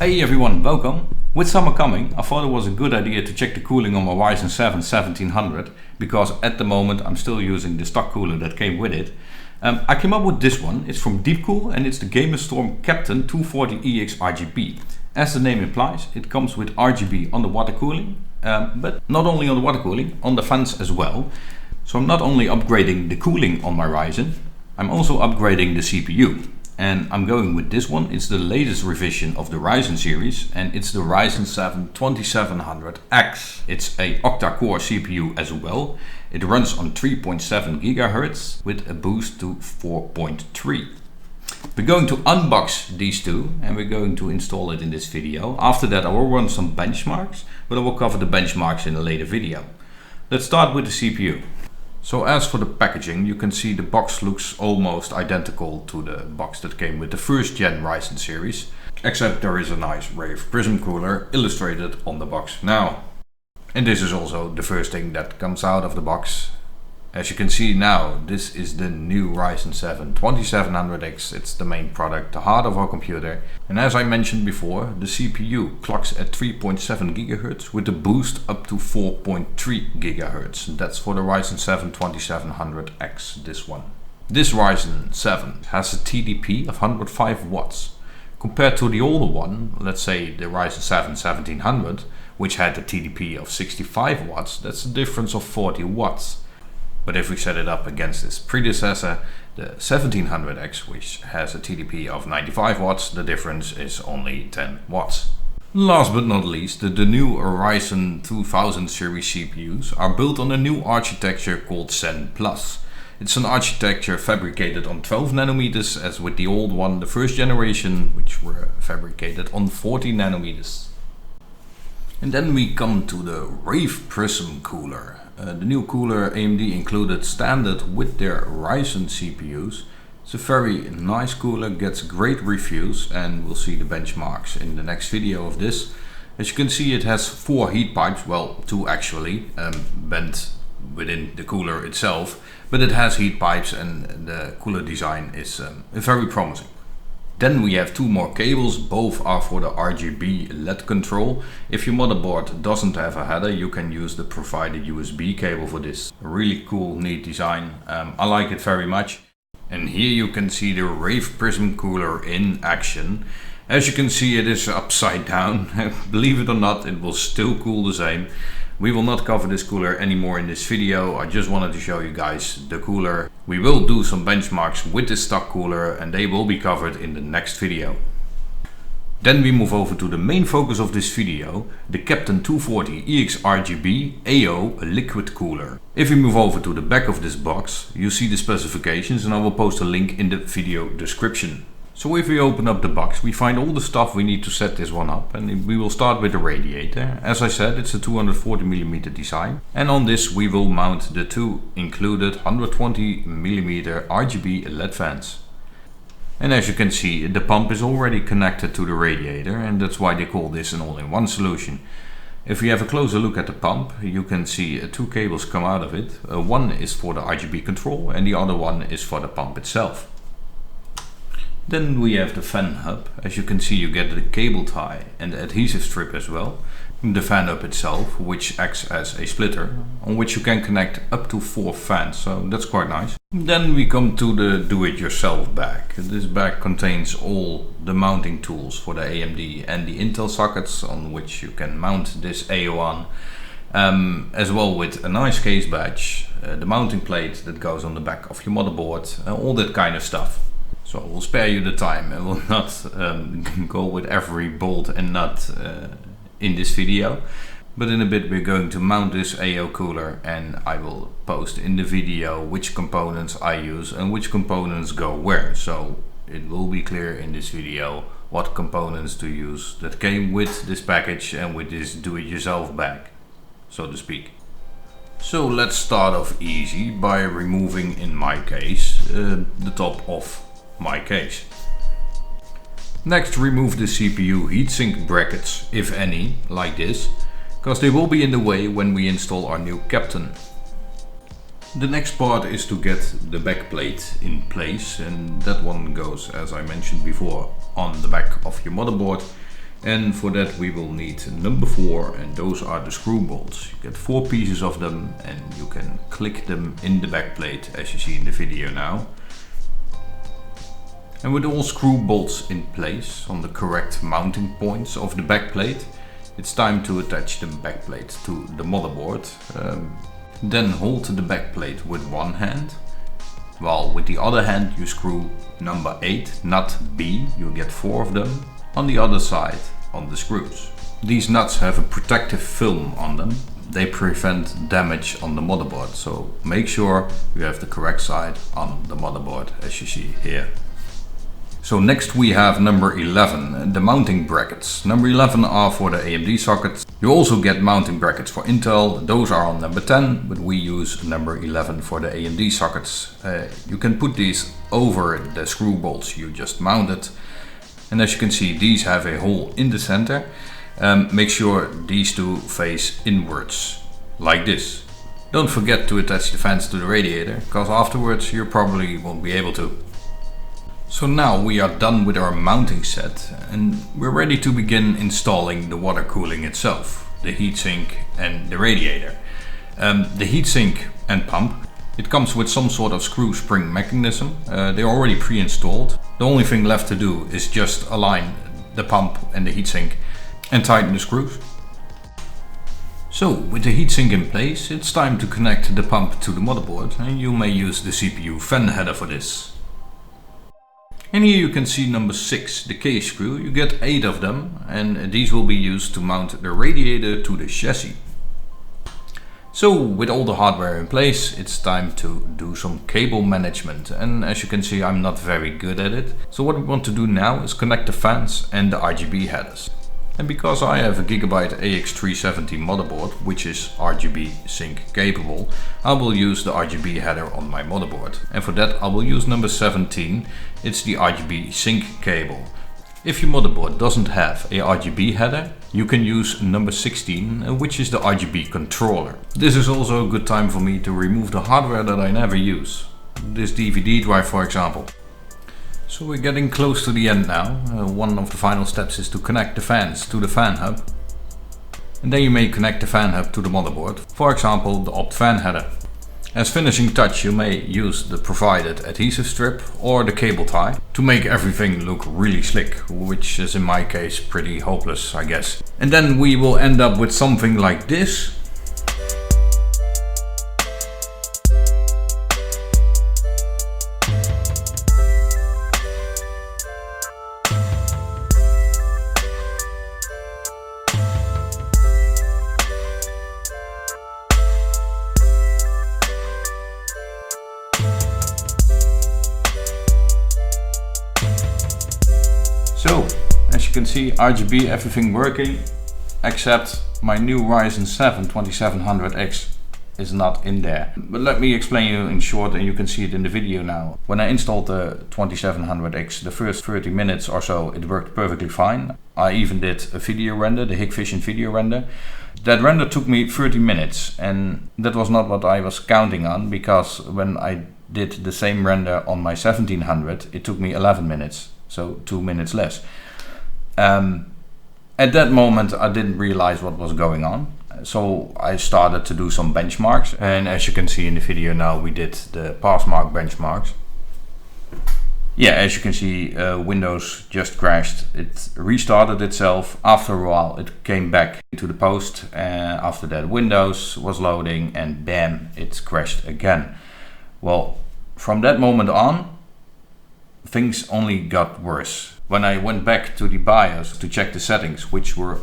Hey everyone, welcome! With summer coming, I thought it was a good idea to check the cooling on my Ryzen 7 1700 because at the moment I'm still using the stock cooler that came with it. I came up with this one. It's from Deepcool and it's the Gamerstorm Captain 240EX RGB. As the name implies, it comes with RGB on the water cooling, but not only on the water cooling, on the fans as well. So I'm not only upgrading the cooling on my Ryzen, I'm also upgrading the CPU. And I'm going with this one. It's the latest revision of the Ryzen series and it's the Ryzen 7 2700X. It's a octa-core CPU as well. It runs on 3.7 GHz with a boost to 4.3. We're going to unbox these two and we're going to install it in this video. After that I will run some benchmarks, but I will cover the benchmarks in a later video. Let's start with the CPU. So as for the packaging, you can see the box looks almost identical to the box that came with the first gen Ryzen series, except there is a nice Rave prism cooler illustrated on the box now. And this is also the first thing that comes out of the box. As you can see now, this is the new Ryzen 7 2700X. It's the main product, the heart of our computer. And as I mentioned before, the CPU clocks at 3.7 GHz with a boost up to 4.3 GHz. That's for the Ryzen 7 2700X, this one. This Ryzen 7 has a TDP of 105 watts. Compared to the older one, let's say the Ryzen 7 1700, which had a TDP of 65 watts, that's a difference of 40 watts. But if we set it up against its predecessor, the 1700X, which has a TDP of 95 watts, the difference is only 10 watts. Last but not least, the new Ryzen 2000 series CPUs are built on a new architecture called Zen Plus. It's an architecture fabricated on 12 nanometers as with the old one, the first generation, which were fabricated on 40 nanometers. And then we come to the Rave Prism cooler. The new cooler AMD included standard with their Ryzen CPUs. It's a very nice cooler, gets great reviews, and we'll see the benchmarks in the next video of this. As you can see, it has 4 heat pipes, well 2 actually, bent within the cooler itself, but it has heat pipes and the cooler design is very promising. Then we have 2 more cables, both are for the RGB LED control. If your motherboard doesn't have a header, you can use the provided USB cable for this. A really cool, neat design. I like it very much. And here you can see the Rave Prism cooler in action. As you can see, it is upside down. Believe it or not, it will still cool the same. We will not cover this cooler anymore in this video. I just wanted to show you guys the cooler. We will do some benchmarks with this stock cooler and they will be covered in the next video. Then we move over to the main focus of this video, the Captain 240EX RGB AO liquid cooler. If we move over to the back of this box, you see the specifications and I will post a link in the video description. So if we open up the box, we find all the stuff we need to set this one up, and we will start with the radiator. As I said, it's a 240mm design, and on this we will mount the 2 included 120mm RGB LED fans. And as you can see, the pump is already connected to the radiator, and that's why they call this an all-in-one solution. If we have a closer look at the pump, you can see 2 cables come out of it. One is for the RGB control and the other one is for the pump itself. Then we have the fan hub. As you can see, you get the cable tie and the adhesive strip as well. The fan hub itself, which acts as a splitter, on which you can connect up to 4 fans, so that's quite nice. Then we come to the do-it-yourself bag. This bag contains all the mounting tools for the AMD and the Intel sockets on which you can mount this AO on. As well with a nice case badge, the mounting plate that goes on the back of your motherboard, all that kind of stuff. So I will spare you the time. I will not go with every bolt and nut in this video. But in a bit we're going to mount this AO cooler and I will post in the video which components I use and which components go where. So it will be clear in this video what components to use that came with this package and with this do-it-yourself bag, so to speak. So let's start off easy by removing, in my case, the top of my case. Next, remove the CPU heatsink brackets, if any, like this, because they will be in the way when we install our new Captain. The next part is to get the back plate in place, and that one goes, as I mentioned before, on the back of your motherboard. And for that we will need number 4, and those are the screw bolts. You get 4 pieces of them and you can click them in the backplate as you see in the video now. And with all screw bolts in place on the correct mounting points of the backplate, it's time to attach the backplate to the motherboard. Then hold the backplate with one hand, while with the other hand you screw number 8, nut B, you get 4 of them, on the other side on the screws. These nuts have a protective film on them. They prevent damage on the motherboard, so make sure you have the correct side on the motherboard as you see here. So next we have number 11, the mounting brackets. Number 11 are for the AMD sockets. You also get mounting brackets for Intel. Those are on number 10, but we use number 11 for the AMD sockets. You can put these over the screw bolts you just mounted. And as you can see, these have a hole in the center. Make sure these two face inwards, like this. Don't forget to attach the fans to the radiator, because afterwards you probably won't be able to. So now we are done with our mounting set and we're ready to begin installing the water cooling itself, the heatsink and the radiator. The heatsink and pump, it comes with some sort of screw spring mechanism. They're already pre-installed. The only thing left to do is just align the pump and the heatsink and tighten the screws. So with the heatsink in place, it's time to connect the pump to the motherboard, and you may use the CPU fan header for this. And here you can see number 6, the case screw. You get 8 of them, and these will be used to mount the radiator to the chassis. So with all the hardware in place, it's time to do some cable management, and as you can see I'm not very good at it. So what we want to do now is connect the fans and the RGB headers. And because I have a Gigabyte AX370 motherboard, which is RGB sync capable, I will use the RGB header on my motherboard. And for that I will use number 17, it's the RGB sync cable. If your motherboard doesn't have a RGB header, you can use number 16, which is the RGB controller. This is also a good time for me to remove the hardware that I never use. This DVD drive for example. So we're getting close to the end now. One of the final steps is to connect the fans to the fan hub. And then you may connect the fan hub to the motherboard, for example the opt fan header. As finishing touch you may use the provided adhesive strip or the cable tie to make everything look really slick, which is in my case pretty hopeless I guess. And then we will end up with something like this. So, as you can see, RGB, everything working, except my new Ryzen 7 2700X is not in there. But let me explain you in short, and you can see it in the video now. When I installed the 2700X, the first 30 minutes or so, it worked perfectly fine. I even did a video render, the Hikvision video render. That render took me 30 minutes, and that was not what I was counting on, because when I did the same render on my 1700, it took me 11 minutes. So 2 minutes less. At that moment I didn't realize what was going on, so I started to do some benchmarks, and as you can see in the video now, we did the pass mark benchmarks. Yeah, as you can see, Windows just crashed. It restarted itself. After a while it came back to the post, after that Windows was loading, and bam, it crashed again. Well, from that moment on things only got worse. When I went back to the BIOS to check the settings, which were,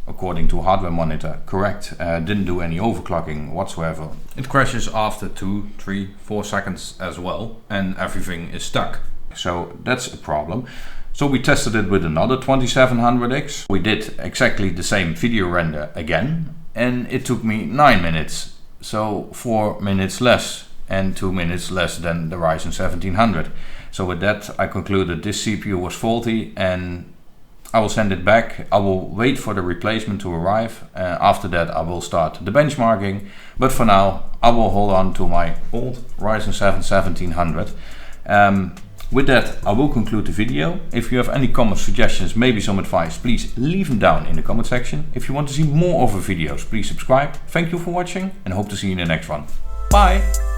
according to Hardware Monitor, correct, didn't do any overclocking whatsoever. It crashes after 2, 3, 4 seconds as well, and everything is stuck. So that's a problem. So we tested it with another 2700X. We did exactly the same video render again, and it took me 9 minutes. So 4 minutes less, and 2 minutes less than the Ryzen 1700. So with that I concluded this CPU was faulty, and I will send it back. I will wait for the replacement to arrive. After that I will start the benchmarking, but for now I will hold on to my old Ryzen 7 1700. With that, I will conclude the video. If you have any comments, suggestions, maybe some advice, please leave them down in the comment section. If you want to see more of our videos, please subscribe. Thank you for watching and hope to see you in the next one. Bye!